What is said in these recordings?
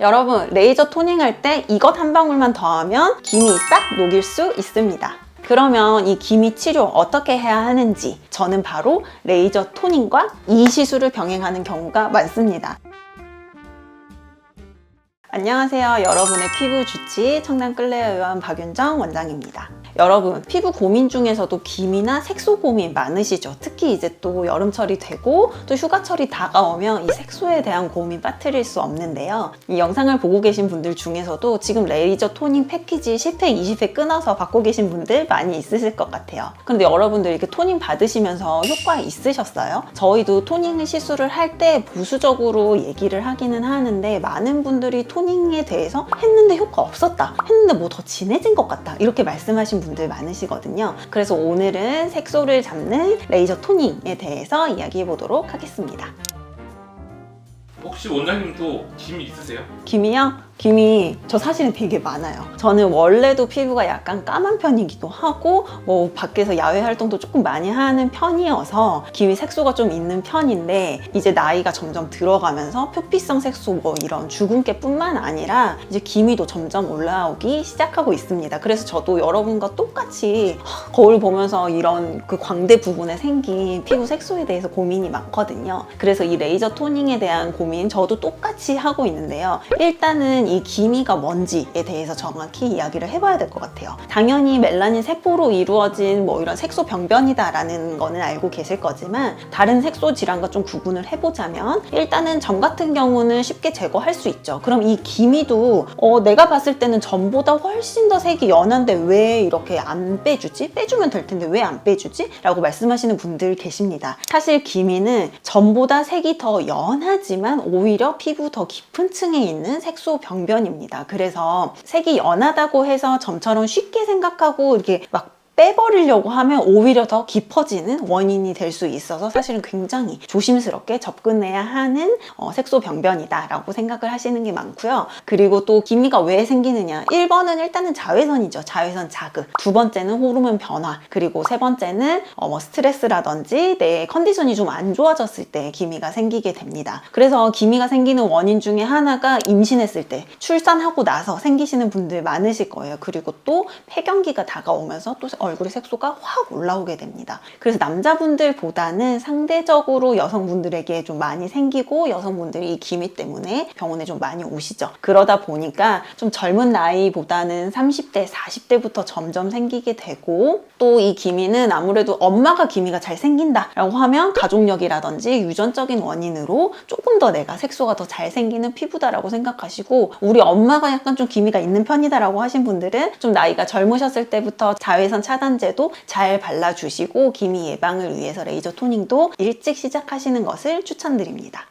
여러분, 레이저 토닝할 때 이것 한 방울만 더하면 김이 싹 녹일 수 있습니다. 그러면 이 기미 치료 어떻게 해야 하는지, 저는 바로 레이저 토닝과 이 시술을 병행하는 경우가 많습니다. 안녕하세요. 여러분의 피부 주치 청담 끌레어의원 박윤정 원장입니다. 여러분, 피부 고민 중에서도 기미나 색소 고민 많으시죠? 특히 이제 또 여름철이 되고 또 휴가철이 다가오면 이 색소에 대한 고민 빠뜨릴 수 없는데요. 이 영상을 보고 계신 분들 중에서도 지금 레이저 토닝 패키지 10회, 20회 끊어서 받고 계신 분들 많이 있으실 것 같아요. 그런데 여러분들 이렇게 토닝 받으시면서 효과 있으셨어요? 저희도 토닝 시술을 할 때 보수적으로 얘기를 하기는 하는데, 많은 분들이 토닝에 대해서 했는데 효과 없었다, 했는데 뭐 더 진해진 것 같다, 이렇게 말씀하신 분들 많으시거든요. 그래서 오늘은 색소를 잡는 레이저 토닝에 대해서 이야기해 보도록 하겠습니다. 혹시 원장님도 기미 있으세요? 기미요? 기미 저 사실은 되게 많아요. 저는 원래도 피부가 약간 까만 편이기도 하고 뭐 밖에서 야외 활동도 조금 많이 하는 편이어서 기미 색소가 좀 있는 편인데, 이제 나이가 점점 들어가면서 표피성 색소 뭐 이런 주근깨뿐만 아니라 이제 기미도 점점 올라오기 시작하고 있습니다. 그래서 저도 여러분과 똑같이 거울 보면서 이런 그 광대 부분에 생긴 피부 색소에 대해서 고민이 많거든요. 그래서 이 레이저 토닝에 대한 고민 저도 똑같이 하고 있는데요. 일단은 이 기미가 뭔지에 대해서 정확히 이야기를 해봐야 될 것 같아요. 당연히 멜라닌 세포로 이루어진 뭐 이런 색소 병변이다라는 거는 알고 계실 거지만, 다른 색소 질환과 좀 구분을 해보자면, 일단은 점 같은 경우는 쉽게 제거할 수 있죠. 그럼 이 기미도 내가 봤을 때는 점보다 훨씬 더 색이 연한데 왜 이렇게 안 빼주지? 빼주면 될 텐데 왜 안 빼주지? 라고 말씀하시는 분들 계십니다. 사실 기미는 점보다 색이 더 연하지만 오히려 피부 더 깊은 층에 있는 색소 병변입니다. 그래서 색이 연하다고 해서 점처럼 쉽게 생각하고 이렇게 막 빼버리려고 하면 오히려 더 깊어지는 원인이 될 수 있어서 사실은 굉장히 조심스럽게 접근해야 하는 색소 병변이다라고 생각을 하시는 게 많고요. 그리고 또 기미가 왜 생기느냐, 1번은 일단은 자외선이죠. 자외선 자극. 두 번째는 호르몬 변화. 그리고 세 번째는 뭐 스트레스라든지 내 컨디션이 좀 안 좋아졌을 때 기미가 생기게 됩니다. 그래서 기미가 생기는 원인 중에 하나가 임신했을 때, 출산하고 나서 생기시는 분들 많으실 거예요. 그리고 또 폐경기가 다가오면서 또 얼굴의 색소가 확 올라오게 됩니다. 그래서 남자분들보다는 상대적으로 여성분들에게 좀 많이 생기고, 여성분들이 이 기미 때문에 병원에 좀 많이 오시죠. 그러다 보니까 좀 젊은 나이보다는 30대, 40대부터 점점 생기게 되고, 또 이 기미는 아무래도 엄마가 기미가 잘 생긴다라고 하면 가족력이라든지 유전적인 원인으로 조금 더 내가 색소가 더 잘 생기는 피부다라고 생각하시고, 우리 엄마가 약간 좀 기미가 있는 편이다라고 하신 분들은 좀 나이가 젊으셨을 때부터 자외선 차단제도 잘 발라주시고, 기미 예방을 위해서 레이저 토닝도 일찍 시작하시는 것을 추천드립니다.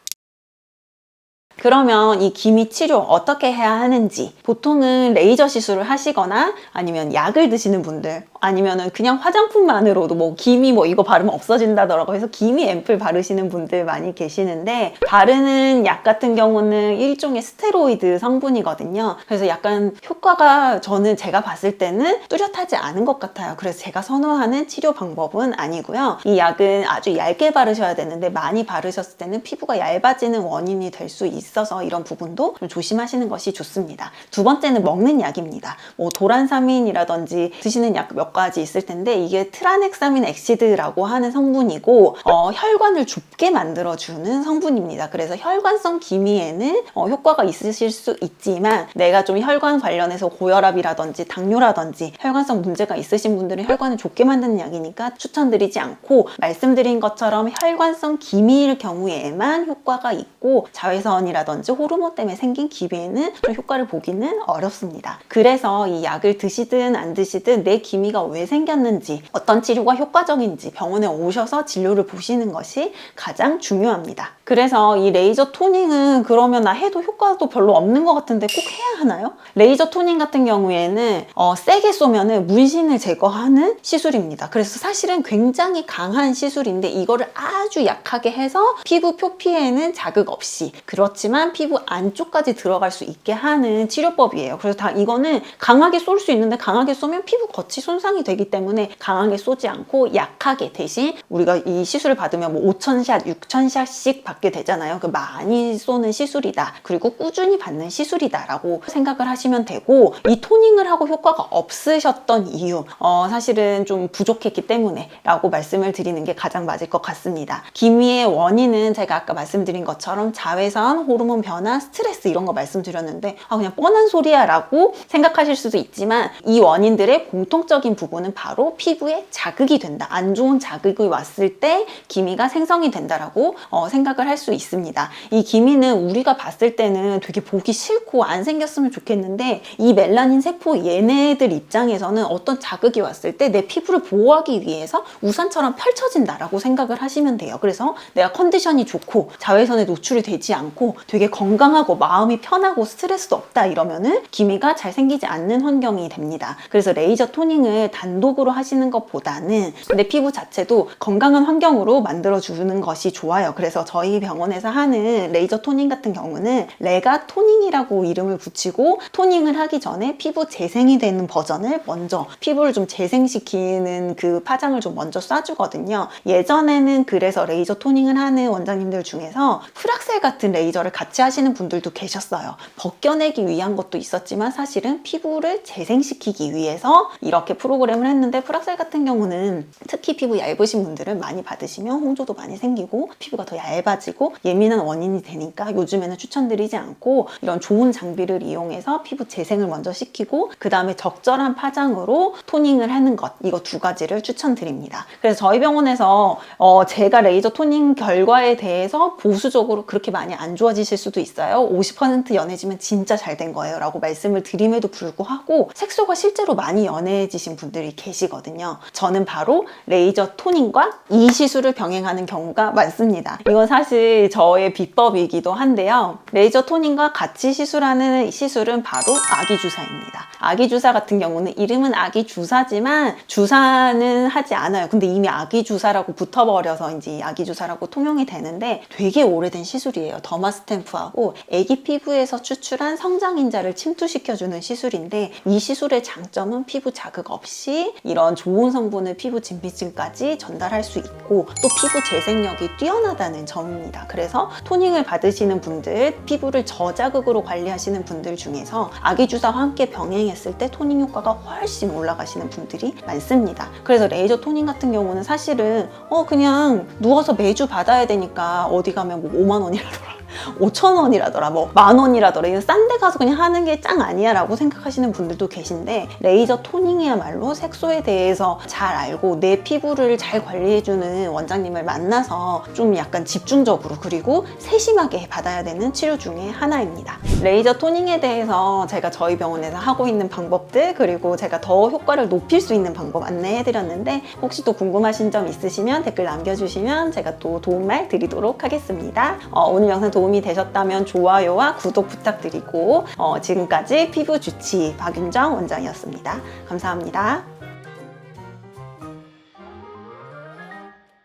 그러면 이 기미 치료 어떻게 해야 하는지, 보통은 레이저 시술을 하시거나 아니면 약을 드시는 분들, 아니면은 그냥 화장품만으로도 뭐 기미 뭐 이거 바르면 없어진다더라고 해서 기미 앰플 바르시는 분들 많이 계시는데, 바르는 약 같은 경우는 일종의 스테로이드 성분이거든요. 그래서 약간 효과가 저는 제가 봤을 때는 뚜렷하지 않은 것 같아요. 그래서 제가 선호하는 치료 방법은 아니고요. 이 약은 아주 얇게 바르셔야 되는데, 많이 바르셨을 때는 피부가 얇아지는 원인이 될 수 있어서 이런 부분도 좀 조심하시는 것이 좋습니다. 두 번째는 먹는 약입니다. 뭐 도란사민이라든지 드시는 약 몇 가지 있을 텐데, 이게 트라넥사민 엑시드라고 하는 성분이고 혈관을 좁게 만들어주는 성분입니다. 그래서 혈관성 기미에는 효과가 있으실 수 있지만, 내가 좀 혈관 관련해서 고혈압이라든지 당뇨라든지 혈관성 문제가 있으신 분들은 혈관을 좁게 만드는 약이니까 추천드리지 않고, 말씀드린 것처럼 혈관성 기미일 경우에만 효과가 있고, 자외선이라든지 호르몬 때문에 생긴 기미에는 좀 효과를 보기는 어렵습니다. 그래서 이 약을 드시든 안 드시든 내 기미가 왜 생겼는지, 어떤 치료가 효과적인지 병원에 오셔서 진료를 보시는 것이 가장 중요합니다. 그래서 이 레이저 토닝은 그러면 나 해도 효과도 별로 없는 것 같은데 꼭 해야 하나요? 레이저 토닝 같은 경우에는 세게 쏘면은 문신을 제거하는 시술입니다. 그래서 사실은 굉장히 강한 시술인데, 이거를 아주 약하게 해서 피부 표피에는 자극 없이, 그렇지만 피부 안쪽까지 들어갈 수 있게 하는 치료법이에요. 그래서 이거는 강하게 쏠 수 있는데, 강하게 쏘면 피부 겉이 손상이 되기 때문에 강하게 쏘지 않고 약하게, 대신 우리가 이 시술을 받으면 뭐 5,000샷, 6,000샷씩 받게 되잖아요. 그 많이 쏘는 시술이다. 그리고 꾸준히 받는 시술이다라고 생각을 하시면 되고, 이 토닝을 하고 효과가 없으셨던 이유, 사실은 좀 부족했기 때문에 라고 말씀을 드리는 게 가장 맞을 것 같습니다. 기미의 원인은 제가 아까 말씀드린 것처럼 자외선, 호르몬 변화, 스트레스 이런 거 말씀드렸는데 그냥 뻔한 소리야 라고 생각하실 수도 있지만, 이 원인들의 공통적인 부분은 바로 피부에 자극이 된다. 안 좋은 자극이 왔을 때 기미가 생성이 된다라고 생각을 할 수 있습니다. 이 기미는 우리가 봤을 때는 되게 보기 싫고 안 생겼으면 좋겠는데, 이 멜라닌 세포 얘네들 입장에서는 어떤 자극이 왔을 때 내 피부를 보호하기 위해서 우산처럼 펼쳐진다라고 생각을 하시면 돼요. 그래서 내가 컨디션이 좋고 자외선에 노출이 되지 않고 되게 건강하고 마음이 편하고 스트레스도 없다 이러면은 기미가 잘 생기지 않는 환경이 됩니다. 그래서 레이저 토닝을 단독으로 하시는 것보다는 내 피부 자체도 건강한 환경으로 만들어주는 것이 좋아요. 그래서 저희 병원에서 하는 레이저 토닝 같은 경우는 레가 토닝이라고 이름을 붙이고, 토닝을 하기 전에 피부 재생이 되는 버전을 먼저, 피부를 좀 재생시키는 그 파장을 좀 먼저 쏴주거든요. 예전에는 그래서 레이저 토닝을 하는 원장님들 중에서 프락셀 같은 레이저를 같이 하시는 분들도 계셨어요. 벗겨내기 위한 것도 있었지만 사실은 피부를 재생시키기 위해서 이렇게 프로그램을 했는데, 프락셀 같은 경우는 특히 피부 얇으신 분들은 많이 받으시면 홍조도 많이 생기고 피부가 더 얇아지고 예민한 원인이 되니까 요즘에는 추천드리지 않고, 이런 좋은 장비를 이용해서 피부 재생을 먼저 시키고 그 다음에 적절한 파장으로 토닝을 하는 것, 이거 두 가지를 추천드립니다. 그래서 저희 병원에서 제가 레이저 토닝 결과에 대해서 보수적으로 그렇게 많이 안 좋아지실 수도 있어요. 50% 연해지면 진짜 잘 된 거예요 라고 말씀을 드림에도 불구하고 색소가 실제로 많이 연해지신 분들이 계시거든요. 저는 바로 레이저 토닝과 이 시술을 병행하는 경우가 많습니다. 이건 사실 저의 비법이기도 한데요. 레이저 토닝과 같이 시술하는 시술은 바로 아기 주사입니다. 아기 주사 같은 경우는 이름은 아기 주사지만 주사는 하지 않아요. 근데 이미 아기 주사라고 붙어버려서 이제 아기 주사라고 통용이 되는데, 되게 오래된 시술이에요. 더마 스탬프하고 아기 피부에서 추출한 성장인자를 침투시켜주는 시술인데, 이 시술의 장점은 피부 자극 없이 이런 좋은 성분을 피부 진피층까지 전달할 수 있고, 또 피부 재생력이 뛰어나다는 점입니다. 그래서 토닝을 받으시는 분들, 피부를 저자극으로 관리하시는 분들 중에서 아기 주사와 함께 병행했을 때 토닝 효과가 훨씬 올라가시는 분들이 많습니다. 그래서 레이저 토닝 같은 경우는 사실은 그냥 누워서 매주 받아야 되니까 어디 가면 뭐 5만 원이라더라, 5,000원이라더라, 뭐 10,000원이라더라, 이런 싼 데 가서 그냥 하는 게 짱 아니야 라고 생각하시는 분들도 계신데, 레이저 토닝이야말로 색소에 대해서 잘 알고 내 피부를 잘 관리해주는 원장님을 만나서 좀 약간 집중적으로 그리고 세심하게 받아야 되는 치료 중에 하나입니다. 레이저 토닝에 대해서 제가 저희 병원에서 하고 있는 방법들, 그리고 제가 더 효과를 높일 수 있는 방법 안내해드렸는데, 혹시 또 궁금하신 점 있으시면 댓글 남겨주시면 제가 또 도움말 드리도록 하겠습니다. 오늘 영상 도움이 되셨다면 좋아요와 구독 부탁드리고, 지금까지 피부 주치 박윤정 원장이었습니다. 감사합니다.